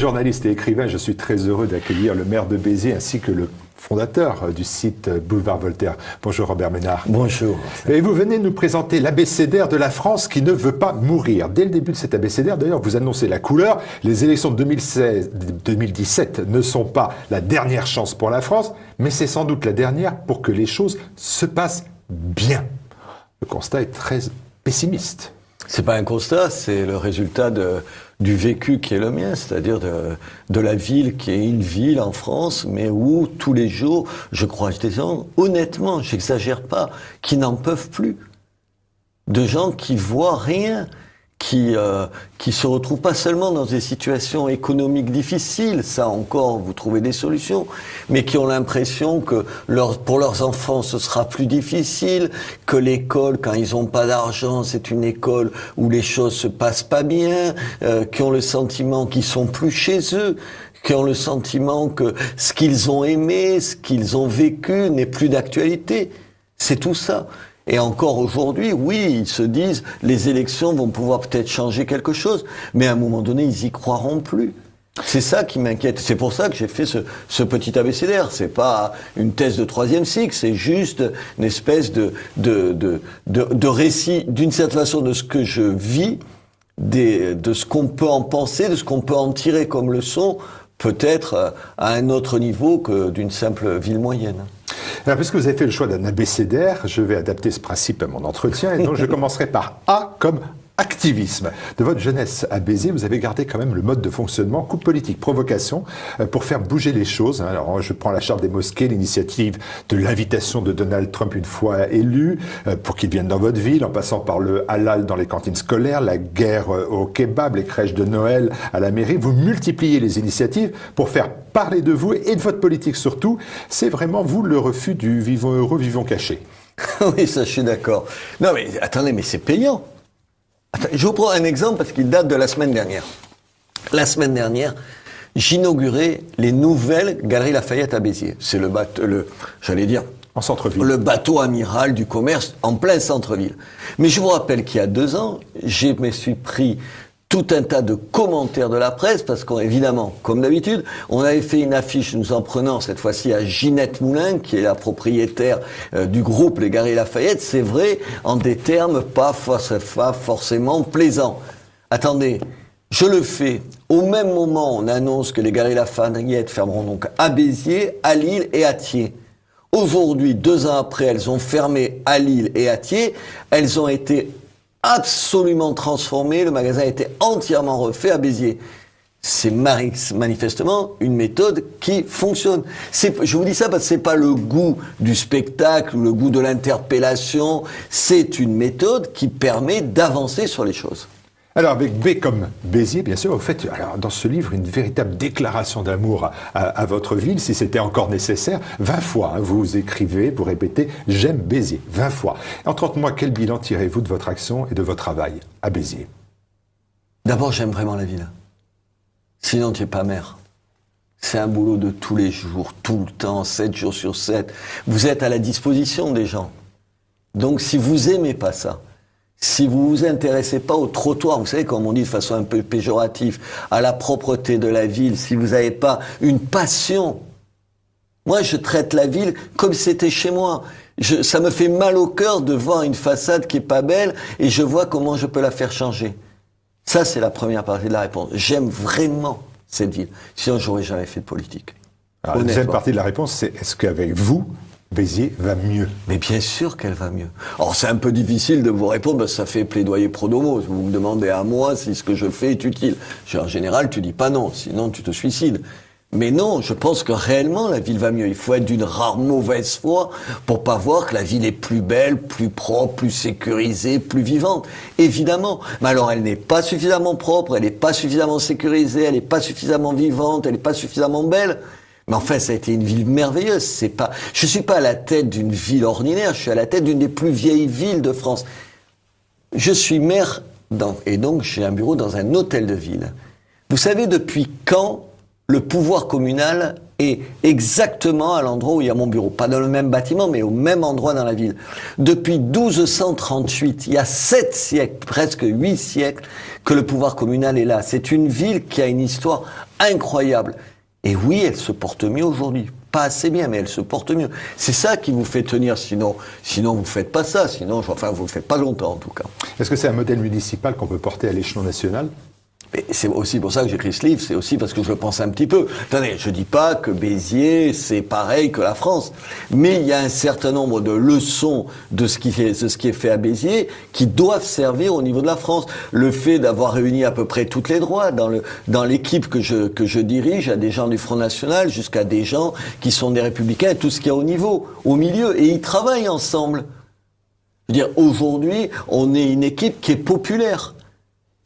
journaliste et écrivain, je suis très heureux d'accueillir le maire de Béziers ainsi que le fondateur du site Boulevard Voltaire. Bonjour Robert Ménard. Bonjour. Et vous venez nous présenter l'abécédaire de la France qui ne veut pas mourir. Dès le début de cet abécédaire, d'ailleurs, vous annoncez la couleur. Les élections de 2017 ne sont pas la dernière chance pour la France, mais c'est sans doute la dernière pour que les choses se passent bien. Le constat est très pessimiste. C'est pas un constat, c'est le résultat du vécu qui est le mien, c'est-à-dire de la ville qui est une ville en France, mais où tous les jours, je croise des gens, honnêtement, j'exagère pas, qui n'en peuvent plus. De gens qui voient rien, qui se retrouvent pas seulement dans des situations économiques difficiles, ça encore, vous trouvez des solutions, mais qui ont l'impression que pour leurs enfants, ce sera plus difficile, que l'école, quand ils ont pas d'argent, c'est une école où les choses se passent pas bien, qui ont le sentiment qu'ils sont plus chez eux, qui ont le sentiment que ce qu'ils ont aimé, ce qu'ils ont vécu n'est plus d'actualité. C'est tout ça. Et encore aujourd'hui, oui, ils se disent, les élections vont pouvoir peut-être changer quelque chose, mais à un moment donné, ils y croiront plus. C'est ça qui m'inquiète. C'est pour ça que j'ai fait ce petit abécédaire. C'est pas une thèse de 3e cycle, c'est juste une espèce de récit, d'une certaine façon, de ce que je vis, de ce qu'on peut en penser, de ce qu'on peut en tirer comme leçon, peut-être à un autre niveau que d'une simple ville moyenne. Alors, puisque vous avez fait le choix d'un abécédaire, je vais adapter ce principe à mon entretien, et donc je commencerai par A comme activisme. De votre jeunesse à Béziers, vous avez gardé quand même le mode de fonctionnement coupe politique, provocation, pour faire bouger les choses. Alors, je prends la charte des mosquées, l'initiative de l'invitation de Donald Trump une fois élu, pour qu'il vienne dans votre ville, en passant par le halal dans les cantines scolaires, la guerre au kebab, les crèches de Noël à la mairie. Vous multipliez les initiatives pour faire parler de vous et de votre politique surtout. C'est vraiment, vous, le refus du vivons heureux, vivons cachés. Oui, ça, je suis d'accord. Non, mais attendez, mais c'est payant. Je vous prends un exemple parce qu'il date de la semaine dernière. La semaine dernière, j'inaugurais les nouvelles Galeries Lafayette à Béziers. C'est j'allais dire, en centre-ville. Le bateau amiral du commerce en plein centre-ville. Mais je vous rappelle qu'il y a 2 ans, je me suis pris tout un tas de commentaires de la presse, parce qu'évidemment, comme d'habitude, on avait fait une affiche, nous en prenant cette fois-ci à Ginette Moulin, qui est la propriétaire du groupe Les Galeries Lafayette, c'est vrai, en des termes pas forcément plaisants. Attendez, je le fais. Au même moment, on annonce que les Galeries Lafayette fermeront donc à Béziers, à Lille et à Thiers. Aujourd'hui, 2 ans après, elles ont fermé à Lille et à Thiers. Elles ont été absolument transformé, le magasin a été entièrement refait à Béziers. C'est manifestement une méthode qui fonctionne. Je vous dis ça parce que c'est pas le goût du spectacle, le goût de l'interpellation, c'est une méthode qui permet d'avancer sur les choses. Alors, avec B comme Béziers, bien sûr, vous faites dans ce livre une véritable déclaration d'amour à votre ville, si c'était encore nécessaire. 20 fois, vous écrivez, vous répétez « J'aime Béziers », 20 fois. En 30 mois, quel bilan tirez-vous de votre action et de votre travail à Béziers? D'abord, j'aime vraiment la ville. Sinon, tu n'es pas maire. C'est un boulot de tous les jours, tout le temps, 7 jours sur 7. Vous êtes à la disposition des gens. Donc, si vous aimez pas ça, si vous vous intéressez pas au trottoir, vous savez, comme on dit de façon un peu péjorative, à la propreté de la ville, si vous n'avez pas une passion, moi je traite la ville comme si c'était chez moi. Ça me fait mal au cœur de voir une façade qui est pas belle et je vois comment je peux la faire changer. Ça, c'est la première partie de la réponse. J'aime vraiment cette ville. Sinon, j'aurais jamais fait de politique. Alors, la deuxième partie de la réponse, c'est est-ce qu'avec vous, Béziers va mieux? Mais bien sûr qu'elle va mieux. Alors c'est un peu difficile de vous répondre parce que ça fait plaidoyer pro domo. Vous me demandez à moi si ce que je fais est utile. En général, tu dis pas non, sinon tu te suicides. Mais non, je pense que réellement la ville va mieux. Il faut être d'une rare mauvaise foi pour pas voir que la ville est plus belle, plus propre, plus sécurisée, plus vivante. Évidemment. Mais alors elle n'est pas suffisamment propre, elle n'est pas suffisamment sécurisée, elle n'est pas suffisamment vivante, elle n'est pas suffisamment belle. Mais enfin, ça a été une ville merveilleuse. Je suis pas à la tête d'une ville ordinaire, je suis à la tête d'une des plus vieilles villes de France. Je suis maire, et donc j'ai un bureau dans un hôtel de ville. Vous savez depuis quand le pouvoir communal est exactement à l'endroit où il y a mon bureau? Pas dans le même bâtiment, mais au même endroit dans la ville. Depuis 1238, il y a 7 siècles, presque 8 siècles, que le pouvoir communal est là. C'est une ville qui a une histoire incroyable. Et oui, elle se porte mieux aujourd'hui. Pas assez bien, mais elle se porte mieux. C'est ça qui vous fait tenir, sinon vous faites pas ça, sinon, enfin, vous le faites pas longtemps, en tout cas. Est-ce que c'est un modèle municipal qu'on peut porter à l'échelon national ? Et c'est aussi pour ça que j'écris ce livre, c'est aussi parce que je le pense un petit peu. Attendez, je dis pas que Béziers, c'est pareil que la France. Mais il y a un certain nombre de leçons de ce qui est fait à Béziers qui doivent servir au niveau de la France. Le fait d'avoir réuni à peu près toutes les droites dans l'équipe que je dirige, à des gens du Front National jusqu'à des gens qui sont des Républicains, tout ce qu'il y a au milieu. Et ils travaillent ensemble. Je veux dire, aujourd'hui, on est une équipe qui est populaire.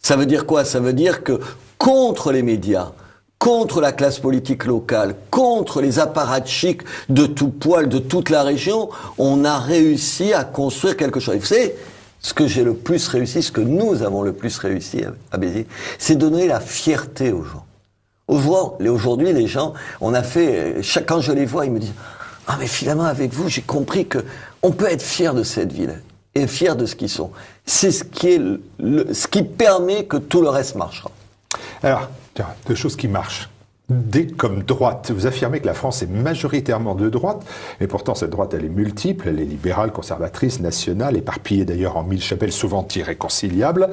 Ça veut dire quoi? Ça veut dire que contre les médias, contre la classe politique locale, contre les apparatchiks de tout poil, de toute la région, on a réussi à construire quelque chose. Et vous savez, ce que j'ai le plus réussi, ce que nous avons le plus réussi à Béziers, c'est donner la fierté aux gens. Aujourd'hui, les gens, on a fait, quand je les vois, ils me disent « Ah, mais finalement, avec vous, j'ai compris que on peut être fier de cette ville. » et fiers de ce qu'ils sont. C'est ce qui permet que tout le reste marchera. Alors, deux choses qui marchent. Comme droite, vous affirmez que la France est majoritairement de droite, mais pourtant cette droite elle est multiple, elle est libérale, conservatrice, nationale, éparpillée d'ailleurs en mille chapelles souvent irréconciliables.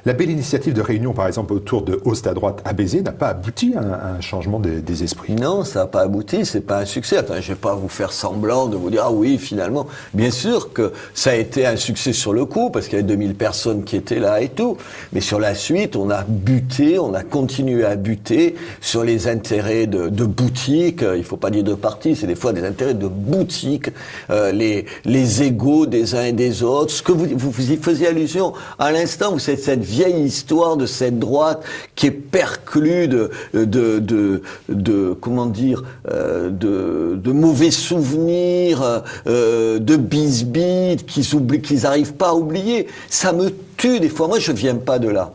La belle initiative de réunion par exemple autour de Haut Stade droite à Béziers n'a pas abouti à un changement des esprits. Non, ça n'a pas abouti, c'est pas un succès. Attends, je vais pas vous faire semblant de vous dire, ah oui, finalement, bien sûr que ça a été un succès sur le coup, parce qu'il y avait 2000 personnes qui étaient là et tout, mais sur la suite, on a continué à buter sur les intérêts de boutiques, il faut pas dire de partis, c'est des fois des intérêts de boutiques, les égos des uns et des autres. Ce que vous y faisiez allusion à l'instant, c'est cette vieille histoire de cette droite qui est perclue comment dire, de mauvais souvenirs, de bisbites qu'ils n'arrivent pas à oublier. Ça me tue des fois. Moi, je viens pas de là.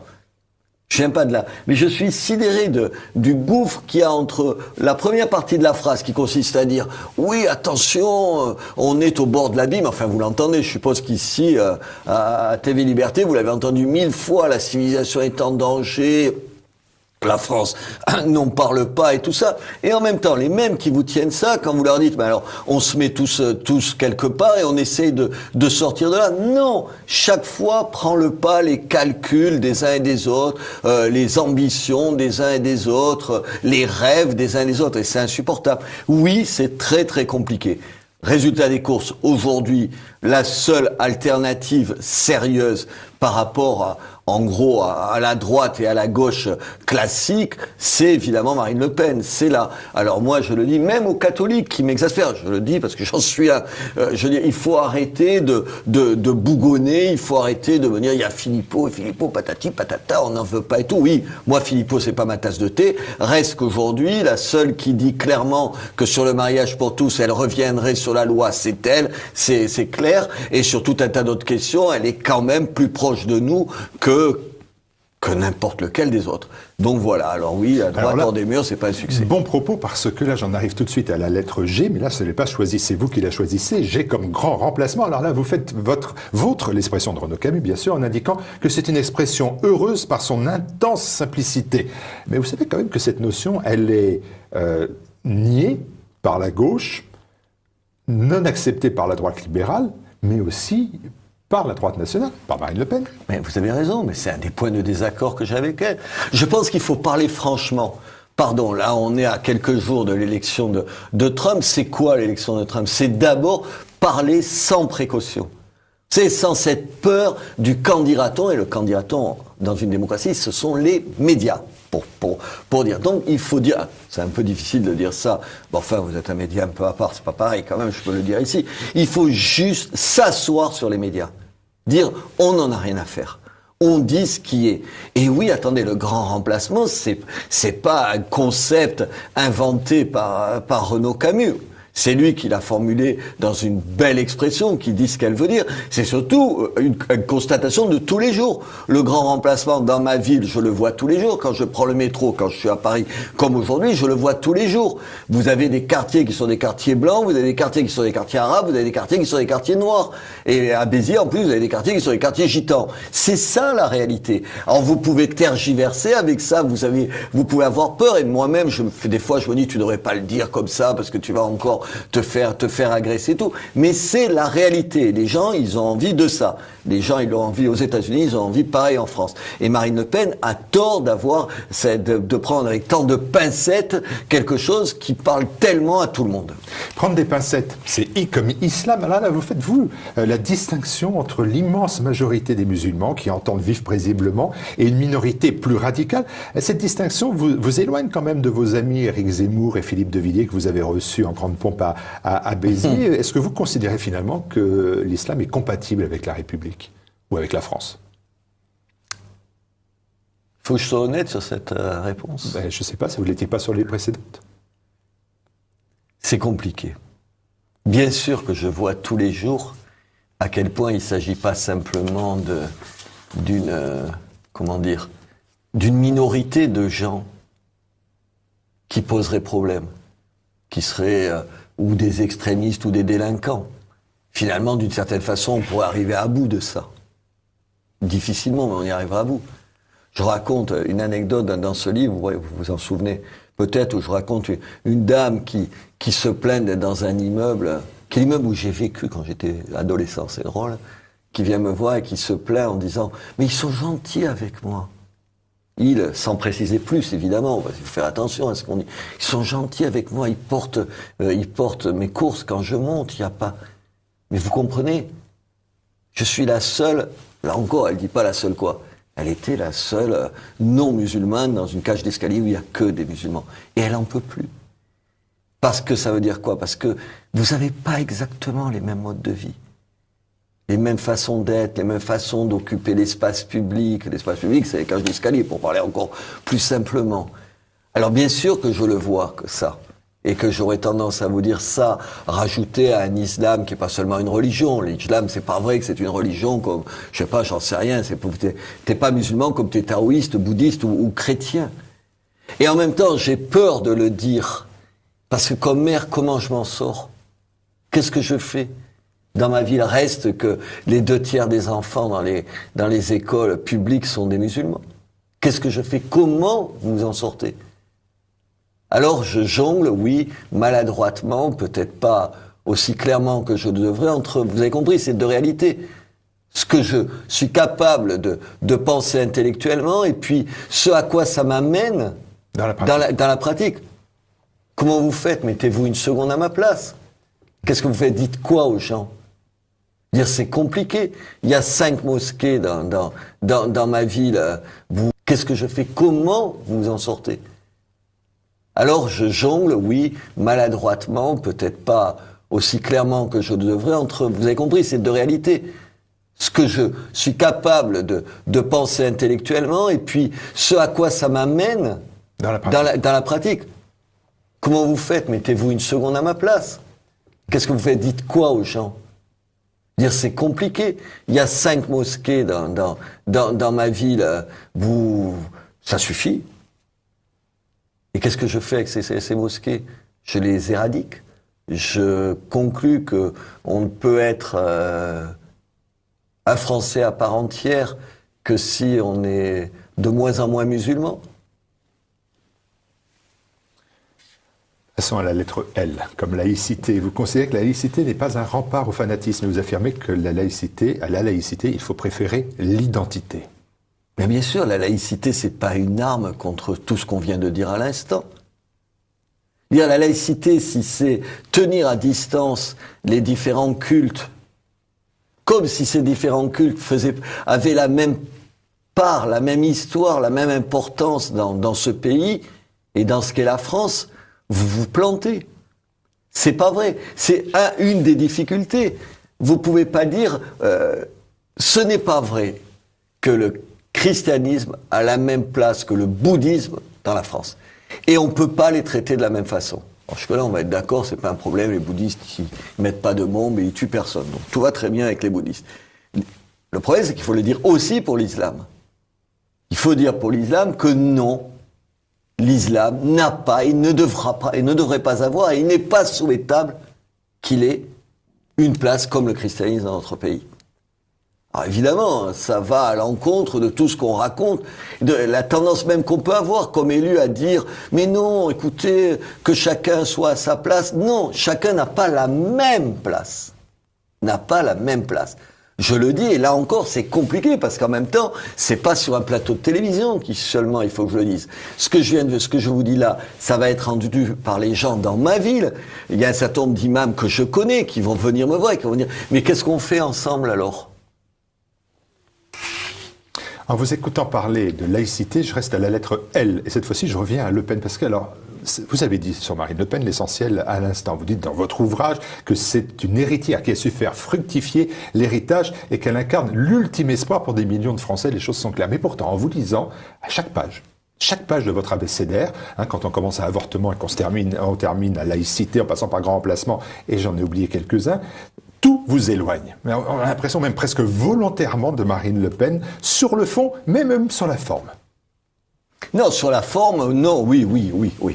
Je viens pas de là, mais je suis sidéré du gouffre qu'il y a entre la première partie de la phrase qui consiste à dire « Oui, attention, on est au bord de l'abîme », enfin vous l'entendez, je suppose qu'ici, à TV Liberté, vous l'avez entendu 1000 fois, la civilisation est en danger, la France n'en parle pas et tout ça. Et en même temps, les mêmes qui vous tiennent ça, quand vous leur dites, ben alors, on se met tous quelque part et on essaye de sortir de là. Non! Chaque fois prend le pas les calculs des uns et des autres, les ambitions des uns et des autres, les rêves des uns et des autres. Et c'est insupportable. Oui, c'est très très compliqué. Résultat des courses, aujourd'hui, la seule alternative sérieuse par rapport en gros, à la droite et à la gauche classique, c'est évidemment Marine Le Pen. C'est là. Alors moi, je le dis même aux catholiques qui m'exaspèrent. Je le dis parce que j'en suis un. Je dis, il faut arrêter de bougonner. Il faut arrêter de venir. Il y a Philippot, patati, patata. On n'en veut pas et tout. Oui, moi, Philippot, c'est pas ma tasse de thé. Reste qu'aujourd'hui, la seule qui dit clairement que sur le mariage pour tous, elle reviendrait sur la loi, c'est elle. C'est clair. Et sur tout un tas d'autres questions, elle est quand même plus proche de nous que n'importe lequel des autres. Donc voilà, alors oui, la droite hors des murs, c'est pas un succès. Bon propos, parce que là, j'en arrive tout de suite à la lettre G, mais là, ce n'est pas choisi, c'est vous qui la choisissez. G comme grand remplacement. Alors là, vous faites vôtre l'expression de Renaud Camus, bien sûr, en indiquant que c'est une expression heureuse par son intense simplicité. Mais vous savez quand même que cette notion, elle est niée par la gauche, non acceptée par la droite libérale, mais aussi par la droite nationale, par Marine Le Pen. Mais vous avez raison, mais c'est un des points de désaccord que j'ai avec elle. Je pense qu'il faut parler franchement. Pardon, là on est à quelques jours de l'élection de Trump. C'est quoi l'élection de Trump? C'est d'abord parler sans précaution. C'est sans cette peur du candidaton, et le candidaton dans une démocratie, ce sont les médias. Pour dire. Donc, il faut dire, c'est un peu difficile de dire ça, bon, enfin, vous êtes un média un peu à part, c'est pas pareil quand même, je peux le dire ici. Il faut juste s'asseoir sur les médias. Dire, on n'en a rien à faire. On dit ce qui est. Et oui, attendez, le grand remplacement, c'est pas un concept inventé par Renaud Camus. C'est lui qui l'a formulé dans une belle expression qui dit ce qu'elle veut dire. C'est surtout une constatation de tous les jours. Le grand remplacement dans ma ville, je le vois tous les jours. Quand je prends le métro, quand je suis à Paris, comme aujourd'hui, je le vois tous les jours. Vous avez des quartiers qui sont des quartiers blancs, vous avez des quartiers qui sont des quartiers arabes, vous avez des quartiers qui sont des quartiers noirs. Et à Béziers, en plus, vous avez des quartiers qui sont des quartiers gitans. C'est ça la réalité. Alors vous pouvez tergiverser avec ça, vous pouvez avoir peur. Et moi-même, des fois, je me dis, tu devrais pas le dire comme ça parce que tu vas encore te faire agresser et tout. Mais c'est la réalité. Les gens, ils ont envie de ça. Les gens, ils ont envie aux États-Unis, ils ont envie pareil en France. Et Marine Le Pen a tort de prendre avec tant de pincettes quelque chose qui parle tellement à tout le monde. Prendre des pincettes, c'est I comme islam. Là, vous faites, la distinction entre l'immense majorité des musulmans qui entendent vivre paisiblement et une minorité plus radicale. Cette distinction vous éloigne quand même de vos amis Éric Zemmour et Philippe de Villiers que vous avez reçus en grande pompe à Béziers. Est-ce que vous considérez finalement que l'islam est compatible avec la République ou avec la France? Faut que je sois honnête sur cette réponse. Je ne sais pas, si vous ne l'étiez pas sur les précédentes. C'est compliqué. Bien sûr que je vois tous les jours à quel point il ne s'agit pas simplement d'une minorité de gens qui poseraient problème, qui seraient ou des extrémistes ou des délinquants. Finalement, d'une certaine façon, on pourrait arriver à bout de ça. Difficilement, mais on y arrivera à bout. Je raconte une anecdote dans ce livre, vous vous en souvenez peut-être, où je raconte une dame qui se plaint d'être dans un immeuble, qui est l'immeuble où j'ai vécu quand j'étais adolescent, c'est drôle, qui vient me voir et qui se plaint en disant « Mais ils sont gentils avec moi ». Ils, sans préciser plus, évidemment, il faut faire attention à ce qu'on dit. Ils sont gentils avec moi, ils portent mes courses quand je monte, il n'y a pas... Mais vous comprenez, je suis la seule, là encore, elle dit pas la seule quoi, elle était la seule non-musulmane dans une cage d'escalier où il n'y a que des musulmans. Et elle en peut plus. Parce que ça veut dire quoi? Parce que vous n'avez pas exactement les mêmes modes de vie. Les mêmes façons d'être, les mêmes façons d'occuper l'espace public. L'espace public, c'est les cages d'escalier, pour parler encore plus simplement. Alors bien sûr que je le vois que ça. Et que j'aurais tendance à vous dire ça, rajouter à un islam qui est pas seulement une religion. L'islam, c'est pas vrai que c'est une religion comme, je sais pas, j'en sais rien, t'es pas musulman comme t'es taoïste, bouddhiste ou chrétien. Et en même temps, j'ai peur de le dire. Parce que comme mère, comment je m'en sors? Qu'est-ce que je fais? Dans ma ville, reste que les 2/3 des enfants dans les écoles publiques sont des musulmans. Qu'est-ce que je fais? Comment vous en sortez? Alors je jongle, oui, maladroitement, peut-être pas aussi clairement que je devrais, vous avez compris, c'est deux réalités. Ce que je suis capable de penser intellectuellement et puis ce à quoi ça m'amène dans la pratique. Comment vous faites? Mettez-vous une seconde à ma place. Qu'est-ce que vous faites? Dites quoi aux gens? Dire c'est compliqué. Il y a 5 mosquées dans ma ville. Qu'est-ce que je fais? Comment vous en sortez? Alors je jongle, oui, maladroitement, peut-être pas aussi clairement que je devrais, vous avez compris, c'est deux réalités. Ce que je suis capable de penser intellectuellement et puis ce à quoi ça m'amène dans la pratique. Comment vous faites? Mettez-vous une seconde à ma place. Qu'est-ce que vous faites? Dites quoi aux gens? Dire c'est compliqué. Il y a 5 mosquées dans ma ville. Ça suffit. Et qu'est-ce que je fais avec ces mosquées? Je les éradique. Je conclus que on ne peut être un Français à part entière que si on est de moins en moins musulman. Passons à la lettre L, comme laïcité. Vous considérez que la laïcité n'est pas un rempart au fanatisme. Vous affirmez que à la laïcité, il faut préférer l'identité. Mais bien sûr, la laïcité, c'est pas une arme contre tout ce qu'on vient de dire à l'instant. Dire la laïcité, si c'est tenir à distance les différents cultes, comme si ces différents cultes avaient la même part, la même histoire, la même importance dans ce pays et dans ce qu'est la France, vous vous plantez. C'est pas vrai. C'est une des difficultés. Vous pouvez pas dire, ce n'est pas vrai que le christianisme a la même place que le bouddhisme dans la France. Et on ne peut pas les traiter de la même façon. Jusque-là, on va être d'accord, c'est pas un problème, les bouddhistes, ils mettent pas de bombes et ils tuent personne. Donc tout va très bien avec les bouddhistes. Le problème, c'est qu'il faut le dire aussi pour l'islam. Il faut dire pour l'islam que non, l'islam n'a pas, il ne devra pas, et ne devrait pas avoir, et il n'est pas souhaitable qu'il ait une place comme le christianisme dans notre pays. Alors évidemment, ça va à l'encontre de tout ce qu'on raconte, de la tendance même qu'on peut avoir comme élu à dire « Mais non, écoutez, que chacun soit à sa place ». Non, chacun n'a pas la même place. N'a pas la même place. Je le dis, et là encore, c'est compliqué, parce qu'en même temps, c'est pas sur un plateau de télévision qui seulement il faut que je le dise. Ce que je vous dis là, ça va être entendu par les gens dans ma ville. Il y a un certain nombre d'imams que je connais qui vont venir me voir et qui vont dire « Mais qu'est-ce qu'on fait ensemble alors ?» En vous écoutant parler de laïcité, je reste à la lettre L. Et cette fois-ci, je reviens à Le Pen. Parce que, alors, vous avez dit sur Marine Le Pen l'essentiel à l'instant. Vous dites dans votre ouvrage que c'est une héritière qui a su faire fructifier l'héritage et qu'elle incarne l'ultime espoir pour des millions de Français. Les choses sont claires. Mais pourtant, en vous lisant, à chaque page de votre abécédaire, quand on commence à avortement et on termine à laïcité en passant par grand remplacement, et j'en ai oublié quelques-uns, tout vous éloigne. On a l'impression même presque volontairement de Marine Le Pen, sur le fond, mais même sur la forme. Non, sur la forme, non, oui,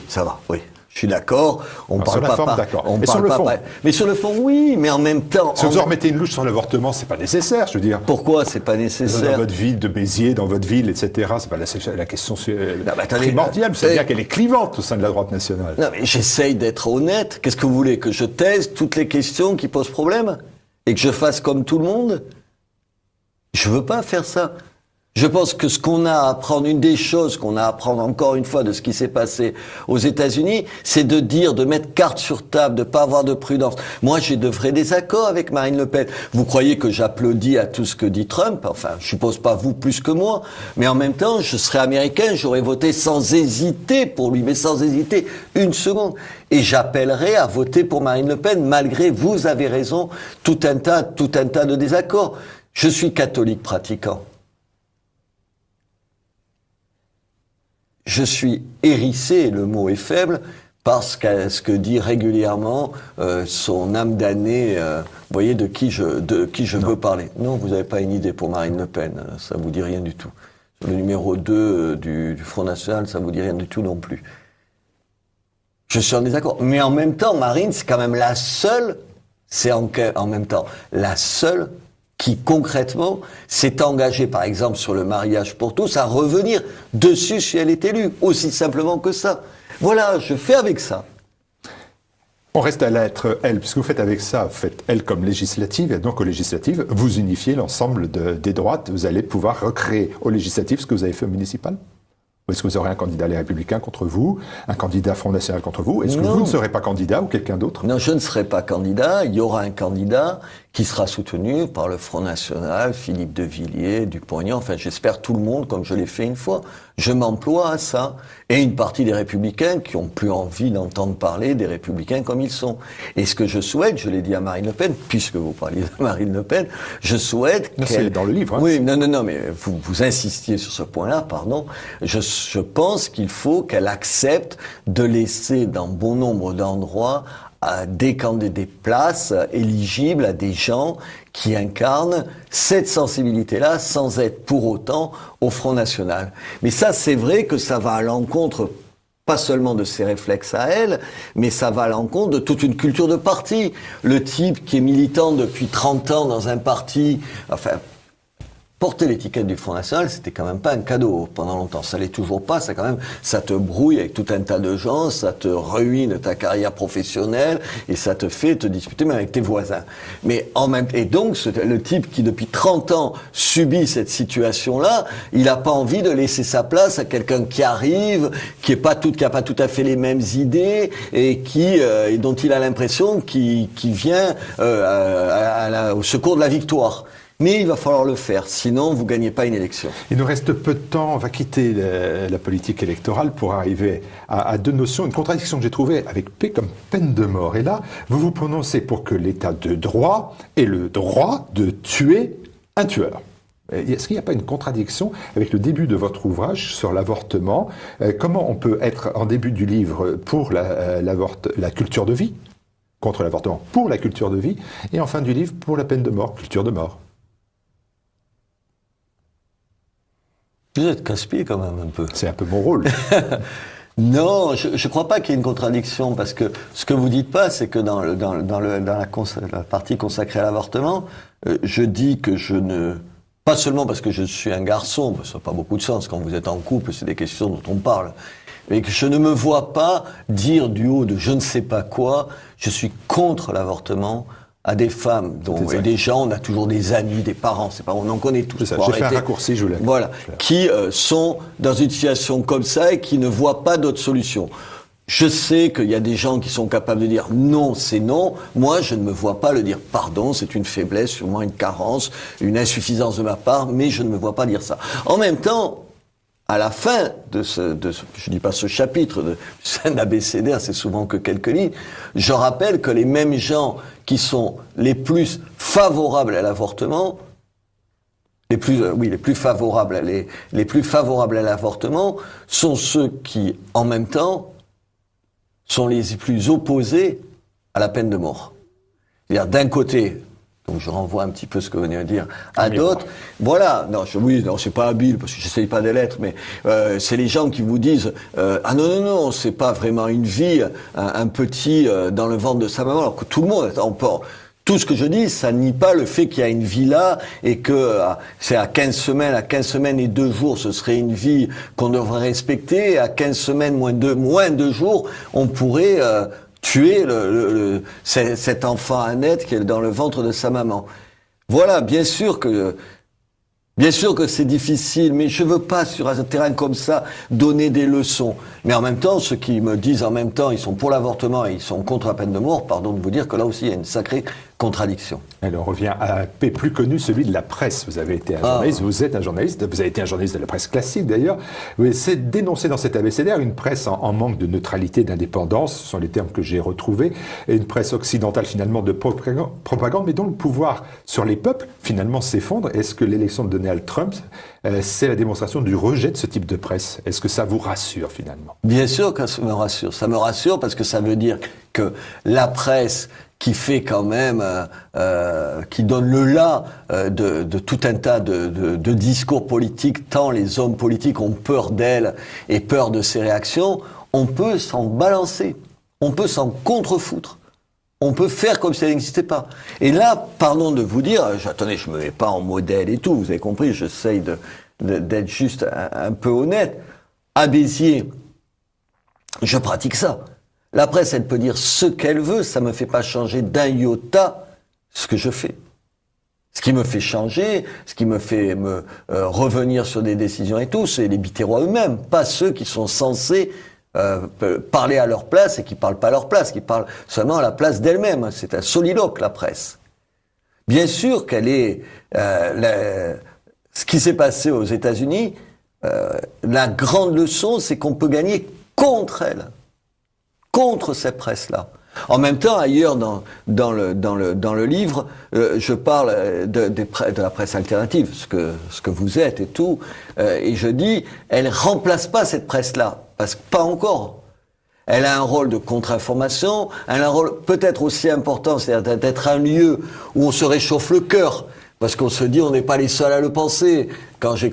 ça va, oui. Je suis d'accord, on parle pas... Sur la forme, d'accord. Mais sur le fond? Mais sur le fond, oui, mais en même temps... Si vous en remettez une louche sur l'avortement, c'est pas nécessaire, je veux dire. Pourquoi c'est pas nécessaire? Dans votre ville de Béziers, dans votre ville, etc., c'est pas la question primordiale. Vous savez bien qu'elle est clivante au sein de la droite nationale. Non, mais j'essaye d'être honnête. Qu'est-ce que vous voulez? Que je taise toutes les questions qui posent problème? Et que je fasse comme tout le monde? Je veux pas faire ça. Je pense que ce qu'on a à apprendre, une des choses qu'on a à apprendre encore une fois de ce qui s'est passé aux États-Unis, c'est de dire, de mettre carte sur table, de pas avoir de prudence. Moi, j'ai de vrais désaccords avec Marine Le Pen. Vous croyez que j'applaudis à tout ce que dit Trump? Enfin, je suppose pas vous plus que moi. Mais en même temps, je serais américain, j'aurais voté sans hésiter pour lui, mais sans hésiter une seconde. Et j'appellerai à voter pour Marine Le Pen, malgré, vous avez raison, tout un tas de désaccords. Je suis catholique pratiquant. Je suis hérissé, le mot est faible, parce que ce que dit régulièrement son âme damnée, vous voyez de qui je veux parler. Non, vous n'avez pas une idée pour Marine Le Pen, ça vous dit rien du tout. Sur le numéro 2 du Front National, ça vous dit rien du tout non plus. Je suis en désaccord. Mais en même temps, Marine, c'est quand même la seule, en même temps la seule qui concrètement s'est engagée, par exemple, sur le mariage pour tous, à revenir dessus si elle est élue. Aussi simplement que ça. Voilà, je fais avec ça. On reste à la lettre L, puisque vous faites avec ça, vous faites L comme législative, et donc aux législatives, vous unifiez l'ensemble des droites, vous allez pouvoir recréer aux législatives ce que vous avez fait au municipal? Ou est-ce que vous aurez un candidat Les Républicains contre vous, un candidat Front National contre vous? Est-ce que vous ne serez pas candidat ou quelqu'un d'autre? Non, je ne serai pas candidat. Il y aura un candidat qui sera soutenu par le Front National, Philippe de Villiers, Dupont-Aignan, enfin j'espère tout le monde, comme je l'ai fait une fois. Je m'emploie à ça. Et une partie des Républicains qui ont plus envie d'entendre parler des Républicains comme ils sont. Et ce que je souhaite, je l'ai dit à Marine Le Pen, puisque vous parliez de Marine Le Pen, je souhaite qu'elle... C'est dans le livre. Hein, oui, non, mais vous insistiez sur ce point-là, pardon. Je pense qu'il faut qu'elle accepte de laisser dans bon nombre d'endroits des places éligibles à des gens qui incarnent cette sensibilité-là sans être pour autant au Front National. Mais ça, c'est vrai que ça va à l'encontre pas seulement de ses réflexes à elle, mais ça va à l'encontre de toute une culture de parti. Le type qui est militant depuis 30 ans dans un parti, enfin... Porter l'étiquette du Front National, c'était quand même pas un cadeau pendant longtemps. Ça l'est toujours pas. Ça te brouille avec tout un tas de gens, ça te ruine ta carrière professionnelle et ça te fait te disputer même avec tes voisins. Mais et donc, le type qui depuis 30 ans subit cette situation-là, il a pas envie de laisser sa place à quelqu'un qui arrive, qui a pas tout à fait les mêmes idées et et dont il a l'impression qu'il vient au secours de la victoire. Mais il va falloir le faire, sinon vous gagnez pas une élection. Il nous reste peu de temps, on va quitter la politique électorale pour arriver à deux notions, une contradiction que j'ai trouvée avec P comme peine de mort. Et là, vous vous prononcez pour que l'État de droit ait le droit de tuer un tueur. Est-ce qu'il n'y a pas une contradiction avec le début de votre ouvrage sur l'avortement? Comment on peut être en début du livre pour la culture de vie, contre l'avortement, pour la culture de vie, et en fin du livre pour la peine de mort, culture de mort? Vous êtes casse-pied quand même un peu. C'est un peu mon rôle. Non, je ne crois pas qu'il y ait une contradiction, parce que ce que vous dites pas, c'est que dans la partie consacrée à l'avortement, je dis que je ne... Pas seulement parce que je suis un garçon, parce que ça n'a pas beaucoup de sens, quand vous êtes en couple, c'est des questions dont on parle, mais que je ne me vois pas dire du haut de je ne sais pas quoi, je suis contre l'avortement à des femmes, et des gens, on a toujours des amis, des parents, c'est pas, on en connaît tous. J'ai fait un raccourci, je voulais. Voilà, qui sont dans une situation comme ça et qui ne voient pas d'autre solution. Je sais qu'il y a des gens qui sont capables de dire non, c'est non. Moi, je ne me vois pas le dire pardon, c'est une faiblesse, sûrement une carence, une insuffisance de ma part, mais je ne me vois pas dire ça. En même temps, à la fin je dis pas ce chapitre, c'est un abécédaire, c'est souvent que quelques lignes, je rappelle que les mêmes gens qui sont les plus favorables à l'avortement, les plus favorables à l'avortement sont ceux qui, en même temps, sont les plus opposés à la peine de mort. C'est-à-dire, d'un côté, donc je renvoie un petit peu ce que vous venez de dire à d'autres. Voilà, c'est pas habile parce que j'essaye pas de l'être, mais c'est les gens qui vous disent ah non, c'est pas vraiment une vie, un petit dans le ventre de sa maman, alors que tout le monde est en port. Tout ce que je dis, ça nie pas le fait qu'il y a une vie là et que c'est à 15 semaines et 2 jours, ce serait une vie qu'on devrait respecter. À 15 semaines moins 2 jours, on pourrait tuer cet enfant à naître qui est dans le ventre de sa maman. Voilà, bien sûr que c'est difficile, mais je veux pas sur un terrain comme ça donner des leçons. Mais en même temps, ceux qui me disent en même temps ils sont pour l'avortement et ils sont contre la peine de mort, pardon de vous dire que là aussi il y a une sacrée contradiction. Alors on revient à un P plus connu, celui de la presse. Vous avez été un journaliste, vous êtes un journaliste, vous avez été un journaliste de la presse classique d'ailleurs. Vous avez dénoncé dans cet abécédaire une presse en manque de neutralité, d'indépendance, ce sont les termes que j'ai retrouvés, et une presse occidentale finalement de propagande, mais dont le pouvoir sur les peuples finalement s'effondre. Est-ce que l'élection de Donald Trump, c'est la démonstration du rejet de ce type de presse? Est-ce que ça vous rassure finalement? Bien sûr que ça me rassure. Ça me rassure parce que ça veut dire que la presse qui fait quand même, qui donne le là de tout un tas de discours politiques, tant les hommes politiques ont peur d'elle et peur de ses réactions, on peut s'en balancer, on peut s'en contrefoutre. On peut faire comme si elle n'existait pas. Et là, pardon de vous dire, attendez, je me mets pas en modèle et tout, vous avez compris, j'essaye d'être juste un peu honnête. À Béziers, je pratique ça. La presse, elle peut dire ce qu'elle veut, ça me fait pas changer d'un iota ce que je fais. Ce qui me fait changer, ce qui me fait revenir sur des décisions et tout, c'est les bitérois eux-mêmes, pas ceux qui sont censés parler à leur place et qui parlent pas à leur place, qui parlent seulement à la place d'elle-même. C'est un soliloque, la presse. Bien sûr qu'elle est... ce qui s'est passé aux États-Unis, la grande leçon, c'est qu'on peut gagner contre elle, contre cette presse-là. En même temps, ailleurs dans le livre, je parle de la presse alternative, ce que vous êtes et tout, et je dis, elle remplace pas cette presse-là, parce que pas encore. Elle a un rôle de contre-information, elle a un rôle peut-être aussi important, c'est-à-dire d'être un lieu où on se réchauffe le cœur, parce qu'on se dit on n'est pas les seuls à le penser. Quand je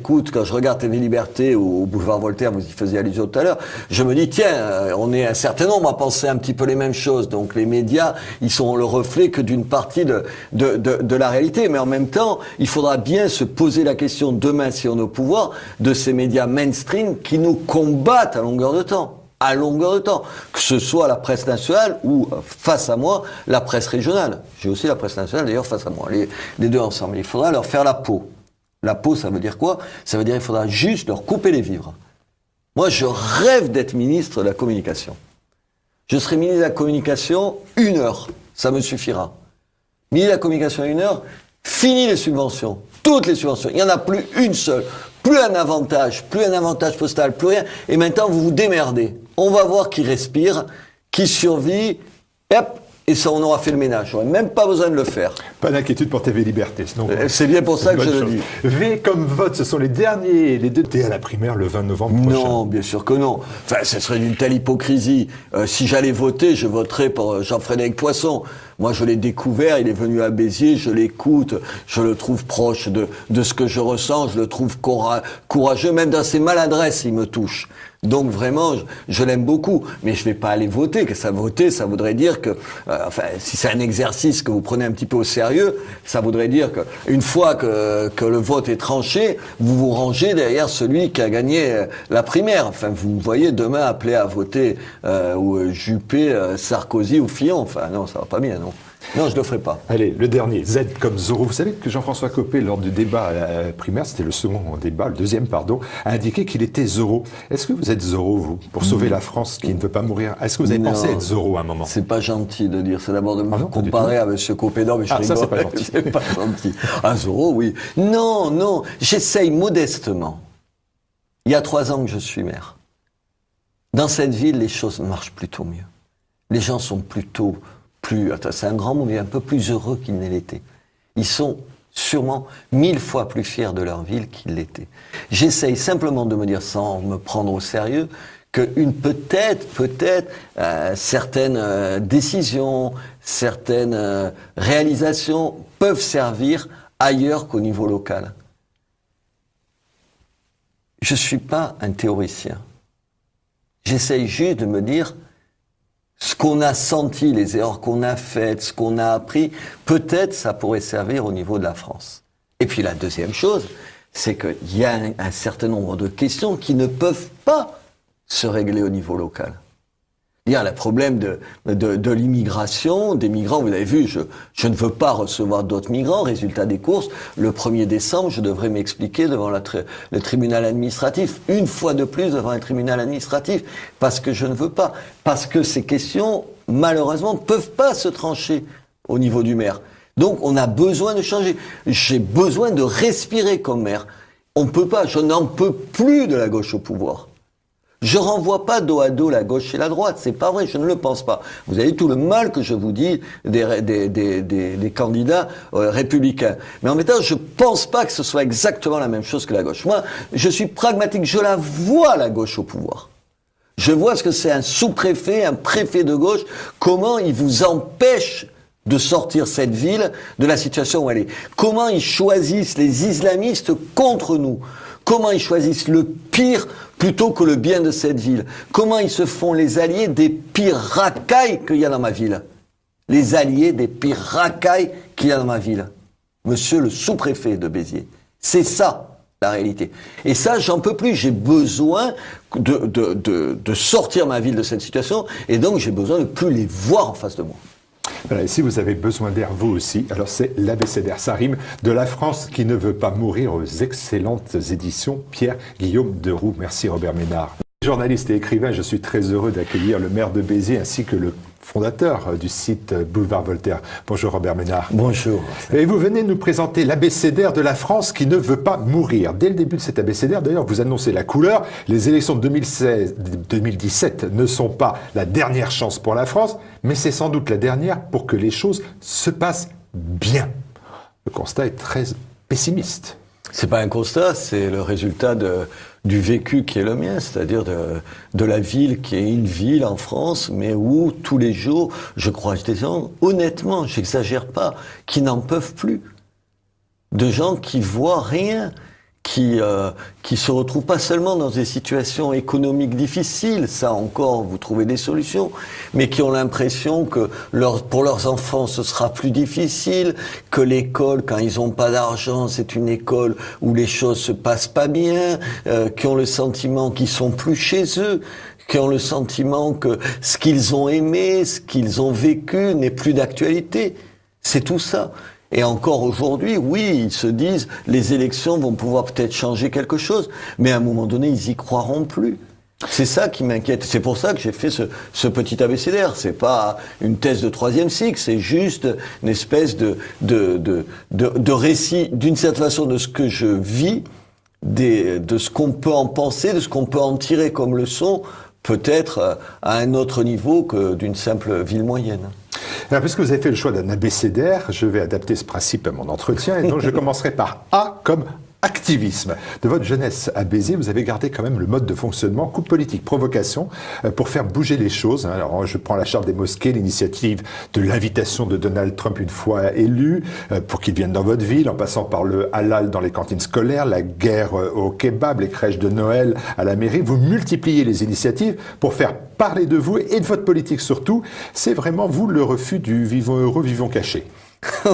regarde TV Liberté ou Boulevard Voltaire, vous y faisiez allusion tout à l'heure, je me dis tiens, on est un certain nombre à penser un petit peu les mêmes choses. Donc les médias, ils sont le reflet que d'une partie de la réalité. Mais en même temps, il faudra bien se poser la question demain, si on est au pouvoir, de ces médias mainstream qui nous combattent à longueur de temps. À longueur de temps, que ce soit la presse nationale ou, face à moi, la presse régionale. J'ai aussi la presse nationale, d'ailleurs, face à moi, les deux ensemble. Il faudra leur faire la peau. La peau, ça veut dire quoi? Ça veut dire qu'il faudra juste leur couper les vivres. Moi, je rêve d'être ministre de la communication. Je serai ministre de la communication 1 heure, ça me suffira. Ministre de la communication 1 heure, fini les subventions, toutes les subventions, il n'y en a plus une seule. Plus un avantage postal, plus rien. Et maintenant, vous vous démerdez. On va voir qui respire, qui survit. Hop, Et ça, on aura fait le ménage. J'aurais même pas besoin de le faire. Pas d'inquiétude pour TV Liberté. C'est bien pour ça que je le dis. V comme vote, ce sont les deux à la primaire le 20 novembre prochain. Non, bien sûr que non. Enfin, ce serait d'une telle hypocrisie. Si j'allais voter, je voterais pour Jean-Frédéric Poisson. Moi, je l'ai découvert, il est venu à Béziers, je l'écoute, je le trouve proche de ce que je ressens, je le trouve courageux, même dans ses maladresses, il me touche. Donc vraiment, je l'aime beaucoup, mais je vais pas aller voter. Que ça voter, ça voudrait dire que, enfin, si c'est un exercice que vous prenez un petit peu au sérieux, ça voudrait dire que une fois que le vote est tranché, vous vous rangez derrière celui qui a gagné la primaire. Enfin, vous voyez demain appelé à voter ou Juppé, Sarkozy ou Fillon. Enfin, non, ça va pas bien, non. Non, je ne le ferai pas. Allez, le dernier, Z comme Zorro. Vous savez que Jean-François Copé, lors du débat primaire, c'était le second débat, le deuxième, pardon, a indiqué qu'il était Zorro. Est-ce que vous êtes Zorro, vous, pour sauver la France qui ne veut pas mourir? Est-ce que vous avez pensé être Zorro à un moment? C'est pas gentil de dire. C'est d'abord de me comparer à M. Copé. Non, mais je ça, c'est pas gentil. C'est pas gentil. Ah, Zorro, oui. Non, non. J'essaye modestement. Il y a 3 ans que je suis maire. Dans cette ville, les choses marchent plutôt mieux. Les gens sont plutôt c'est un grand mot, mais un peu plus heureux qu'ils ne l'étaient. Ils sont sûrement 1000 fois plus fiers de leur ville qu'ils l'étaient. J'essaye simplement de me dire, sans me prendre au sérieux, qu'une certaines décisions, certaines réalisations peuvent servir ailleurs qu'au niveau local. Je suis pas un théoricien. J'essaye juste de me dire, ce qu'on a senti, les erreurs qu'on a faites, ce qu'on a appris, peut-être ça pourrait servir au niveau de la France. Et puis la deuxième chose, c'est qu'il y a un certain nombre de questions qui ne peuvent pas se régler au niveau local. Il y a le problème de l'immigration, des migrants. Vous avez vu, je ne veux pas recevoir d'autres migrants. Résultat des courses, le 1er décembre, je devrais m'expliquer devant le tribunal administratif. Une fois de plus devant un tribunal administratif. Parce que je ne veux pas. Parce que ces questions, malheureusement, ne peuvent pas se trancher au niveau du maire. Donc, on a besoin de changer. J'ai besoin de respirer comme maire. On ne peut pas. Je n'en peux plus de la gauche au pouvoir. Je renvoie pas dos à dos la gauche et la droite, c'est pas vrai, je ne le pense pas. Vous avez tout le mal que je vous dis des candidats républicains. Mais en même temps, je pense pas que ce soit exactement la même chose que la gauche. Moi, je suis pragmatique, je la vois la gauche au pouvoir. Je vois ce que c'est un sous-préfet, un préfet de gauche, comment il vous empêche de sortir cette ville de la situation où elle est. Comment ils choisissent les islamistes contre nous. Comment ils choisissent le pire plutôt que le bien de cette ville. Comment ils se font les alliés des pires racailles qu'il y a dans ma ville. Les alliés des pires racailles qu'il y a dans ma ville. Monsieur le sous-préfet de Béziers. C'est ça, la réalité. Et ça, j'en peux plus. J'ai besoin de sortir ma ville de cette situation. Et donc, j'ai besoin de plus les voir en face de moi. Voilà, et si vous avez besoin d'air, vous aussi, alors c'est l'ABCDR, ça rime, de la France qui ne veut pas mourir, aux excellentes éditions Pierre-Guillaume Deroux. Merci Robert Ménard. Journaliste et écrivain, je suis très heureux d'accueillir le maire de Béziers ainsi que le fondateur du site Boulevard Voltaire. Bonjour Robert Ménard. Bonjour. Et vous venez nous présenter l'abécédaire de la France qui ne veut pas mourir. Dès le début de cet abécédaire, d'ailleurs, vous annoncez la couleur. Les élections de 2017 ne sont pas la dernière chance pour la France, mais c'est sans doute la dernière pour que les choses se passent bien. Le constat est très pessimiste. C'est pas un constat, c'est le résultat du vécu qui est le mien, c'est-à-dire de la ville qui est une ville en France, mais où tous les jours, je croise des gens, honnêtement, j'exagère pas, qui n'en peuvent plus. De gens qui voient rien, qui se retrouvent pas seulement dans des situations économiques difficiles, ça encore, vous trouvez des solutions, mais qui ont l'impression que pour leurs enfants, ce sera plus difficile, que l'école, quand ils ont pas d'argent, c'est une école où les choses se passent pas bien, qui ont le sentiment qu'ils sont plus chez eux, qui ont le sentiment que ce qu'ils ont aimé, ce qu'ils ont vécu n'est plus d'actualité. C'est tout ça. Et encore aujourd'hui, oui, ils se disent, les élections vont pouvoir peut-être changer quelque chose, mais à un moment donné, ils y croiront plus. C'est ça qui m'inquiète. C'est pour ça que j'ai fait ce petit abécédaire. C'est pas une thèse de 3e cycle, c'est juste une espèce de récit, d'une certaine façon, de ce que je vis, de ce qu'on peut en penser, de ce qu'on peut en tirer comme leçon, peut-être à un autre niveau que d'une simple ville moyenne. Alors, puisque vous avez fait le choix d'un abécédaire, je vais adapter ce principe à mon entretien, et donc je commencerai par A comme activisme. De votre jeunesse à Béziers, vous avez gardé quand même le mode de fonctionnement coupe politique, provocation, pour faire bouger les choses. Alors, je prends la charte des mosquées, l'initiative de l'invitation de Donald Trump une fois élu, pour qu'il vienne dans votre ville, en passant par le halal dans les cantines scolaires, la guerre au kebab, les crèches de Noël à la mairie. Vous multipliez les initiatives pour faire parler de vous et de votre politique surtout. C'est vraiment, vous, le refus du vivons heureux, vivons cachés.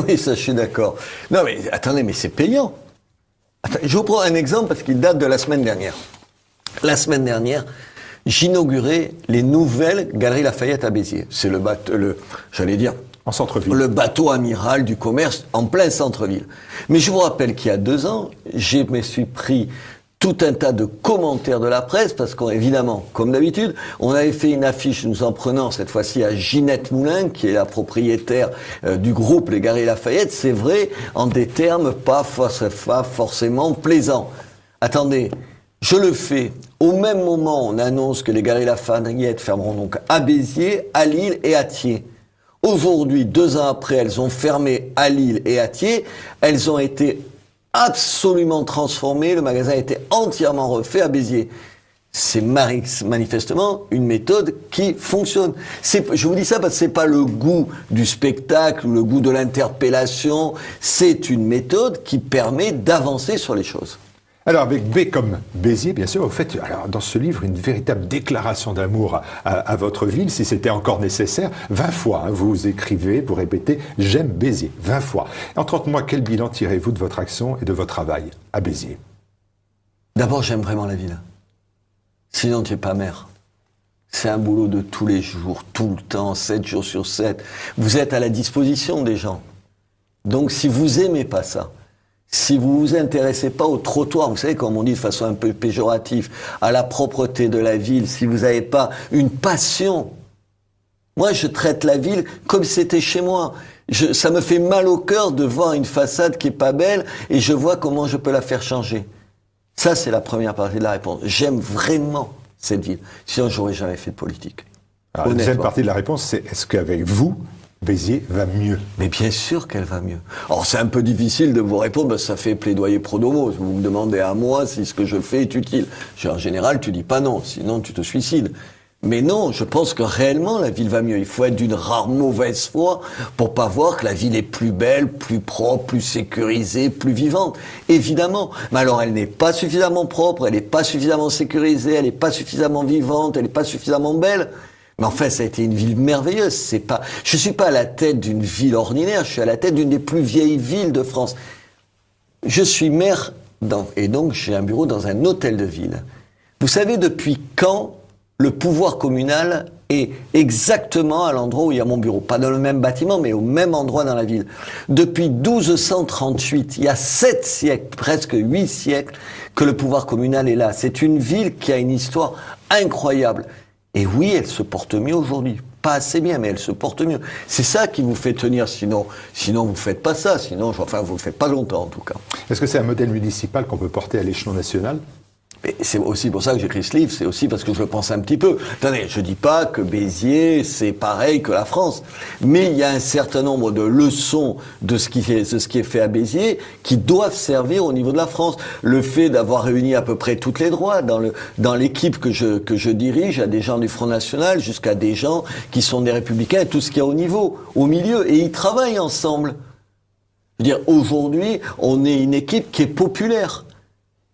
Oui, ça, je suis d'accord. Non, mais attendez, mais c'est payant. Je vous prends un exemple parce qu'il date de la semaine dernière. La semaine dernière, j'inaugurais les nouvelles Galeries Lafayette à Béziers. C'est En centre-ville. Le bateau amiral du commerce en plein centre-ville. Mais je vous rappelle qu'il y a 2 ans, je me suis pris tout un tas de commentaires de la presse parce qu'évidemment, comme d'habitude, on avait fait une affiche nous en prenant cette fois-ci à Ginette Moulin, qui est la propriétaire du groupe Les Galeries Lafayette. C'est vrai, en des termes pas forcément plaisants. Attendez, je le fais. Au même moment, on annonce que les Galeries Lafayette fermeront donc à Béziers, à Lille et à Thiers. Aujourd'hui, 2 ans après, elles ont fermé à Lille et à Thiers. Elles ont été absolument transformé, le magasin a été entièrement refait à Béziers. C'est manifestement une méthode qui fonctionne. Je vous dis ça parce que c'est pas le goût du spectacle ou le goût de l'interpellation, c'est une méthode qui permet d'avancer sur les choses. Alors, avec B comme Béziers, bien sûr, vous faites alors, dans ce livre une véritable déclaration d'amour à votre ville, si c'était encore nécessaire. 20 fois, hein, vous écrivez, vous répétez « J'aime Béziers », 20 fois. En 30 mois, quel bilan tirez-vous de votre action et de votre travail à Béziers? D'abord, j'aime vraiment la ville. Sinon, tu n'es pas maire. C'est un boulot de tous les jours, tout le temps, 7 jours sur 7. Vous êtes à la disposition des gens. Donc, si vous aimez pas ça, si vous vous intéressez pas au trottoir, vous savez, comme on dit de façon un peu péjorative, à la propreté de la ville, si vous n'avez pas une passion, moi je traite la ville comme si c'était chez moi. Ça me fait mal au cœur de voir une façade qui est pas belle et je vois comment je peux la faire changer. Ça, c'est la première partie de la réponse. J'aime vraiment cette ville. Sinon, j'aurais jamais fait de politique. Alors, la deuxième partie de la réponse, c'est est-ce qu'avec vous, Béziers va mieux? Mais bien sûr qu'elle va mieux. Alors c'est un peu difficile de vous répondre, parce que ça fait plaidoyer pro domo. Vous me demandez à moi si ce que je fais est utile. En général, tu dis pas non, sinon tu te suicides. Mais non, je pense que réellement la ville va mieux. Il faut être d'une rare mauvaise foi pour pas voir que la ville est plus belle, plus propre, plus sécurisée, plus vivante. Évidemment. Mais alors elle n'est pas suffisamment propre, elle n'est pas suffisamment sécurisée, elle n'est pas suffisamment vivante, elle n'est pas suffisamment belle. Mais enfin, ça a été une ville merveilleuse. Je suis pas à la tête d'une ville ordinaire, je suis à la tête d'une des plus vieilles villes de France. Je suis maire, et donc j'ai un bureau dans un hôtel de ville. Vous savez depuis quand le pouvoir communal est exactement à l'endroit où il y a mon bureau? Pas dans le même bâtiment, mais au même endroit dans la ville. Depuis 1238, il y a 7 siècles, presque 8 siècles, que le pouvoir communal est là. C'est une ville qui a une histoire incroyable. Et oui, elle se porte mieux aujourd'hui. Pas assez bien, mais elle se porte mieux. C'est ça qui vous fait tenir, sinon vous faites pas ça. Sinon, vous le faites pas longtemps, en tout cas. Est-ce que c'est un modèle municipal qu'on peut porter à l'échelon national? Et c'est aussi pour ça que j'écris ce livre, c'est aussi parce que je le pense un petit peu. Attendez, je dis pas que Béziers, c'est pareil que la France. Mais il y a un certain nombre de leçons de ce qui est fait à Béziers qui doivent servir au niveau de la France. Le fait d'avoir réuni à peu près toutes les droites dans l'équipe que je dirige, à des gens du Front National jusqu'à des gens qui sont des Républicains et tout ce qu'il y a au milieu. Et ils travaillent ensemble. Je veux dire, aujourd'hui, on est une équipe qui est populaire.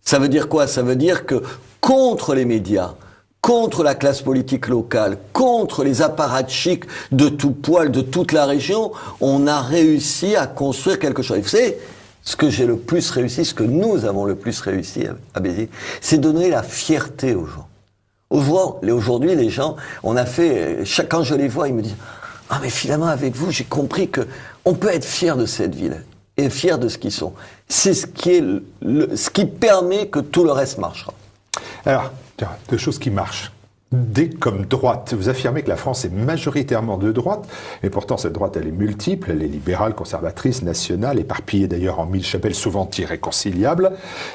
Ça veut dire quoi? Ça veut dire que contre les médias, contre la classe politique locale, contre les apparatchiks de tout poil, de toute la région, on a réussi à construire quelque chose. Et vous savez, ce que j'ai le plus réussi, ce que nous avons le plus réussi à Béziers, c'est donner la fierté aux gens. Aujourd'hui, les gens, quand je les vois, ils me disent « Ah, mais finalement, avec vous, j'ai compris que on peut être fier de cette ville. » et fiers de ce qu'ils sont. C'est ce qui permet que tout le reste marchera. Alors, deux choses qui marchent. D comme droite. Vous affirmez que la France est majoritairement de droite, mais pourtant cette droite elle est multiple, elle est libérale, conservatrice, nationale, éparpillée d'ailleurs en 1000 chapelles souvent irréconciliables.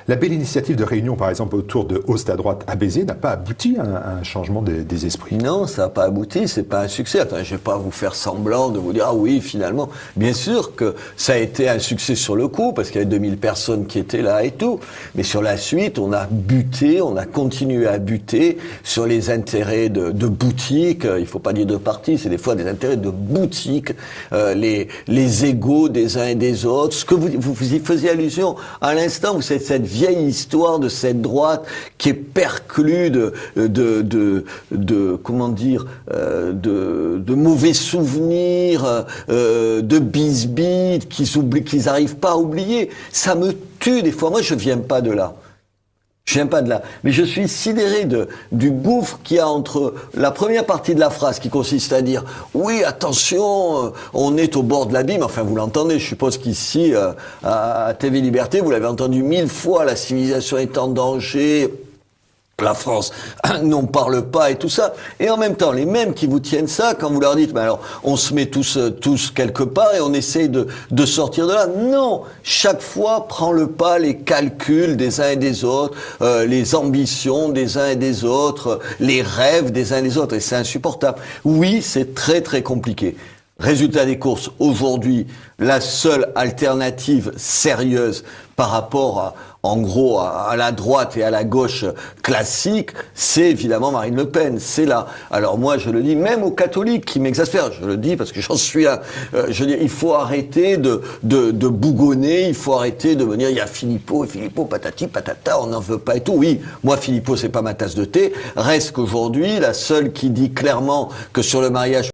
La belle initiative de réunion par exemple autour de Hausse à droite à Béziers n'a pas abouti à un changement des esprits. Non, ça n'a pas abouti, c'est pas un succès. Attends, je vais pas vous faire semblant de vous dire, ah oui, finalement, bien sûr que ça a été un succès sur le coup, parce qu'il y avait 2000 personnes qui étaient là et tout. Mais sur la suite, on a buté, on a continué à buter sur les intérêts de boutiques. Il faut pas dire de partis, c'est des fois des intérêts de boutiques, les égos des uns et des autres. Ce que vous y faisiez allusion à l'instant, vous savez, cette vieille histoire de cette droite qui est perclue comment dire, de mauvais souvenirs, de bisbis qu'ils n'arrivent pas à oublier. Ça me tue des fois. Moi, je viens pas de là. Je viens pas de là. Mais je suis sidéré du gouffre qu'il y a entre la première partie de la phrase qui consiste à dire « Oui, attention, on est au bord de l'abîme ». Enfin, vous l'entendez, je suppose qu'ici, à TV Liberté, vous l'avez entendu 1000 fois, la civilisation est en danger, la France n'en parle pas et tout ça. Et en même temps, les mêmes qui vous tiennent ça, quand vous leur dites, ben alors, on se met tous quelque part et on essaye de sortir de là. Non! Chaque fois, prend le pas les calculs des uns et des autres, les ambitions des uns et des autres, les rêves des uns et des autres. Et c'est insupportable. Oui, c'est très très compliqué. Résultat des courses, aujourd'hui, la seule alternative sérieuse par rapport en gros, à la droite et à la gauche classique, c'est évidemment Marine Le Pen. C'est là. Alors moi, je le dis, même aux catholiques qui m'exaspèrent, je le dis parce que j'en suis un. Je dis, il faut arrêter de bougonner, il faut arrêter de venir, il y a Philippot, et Philippot, patati, patata, on n'en veut pas et tout. Oui, moi, Philippot, c'est pas ma tasse de thé. Reste qu'aujourd'hui, la seule qui dit clairement que sur le mariage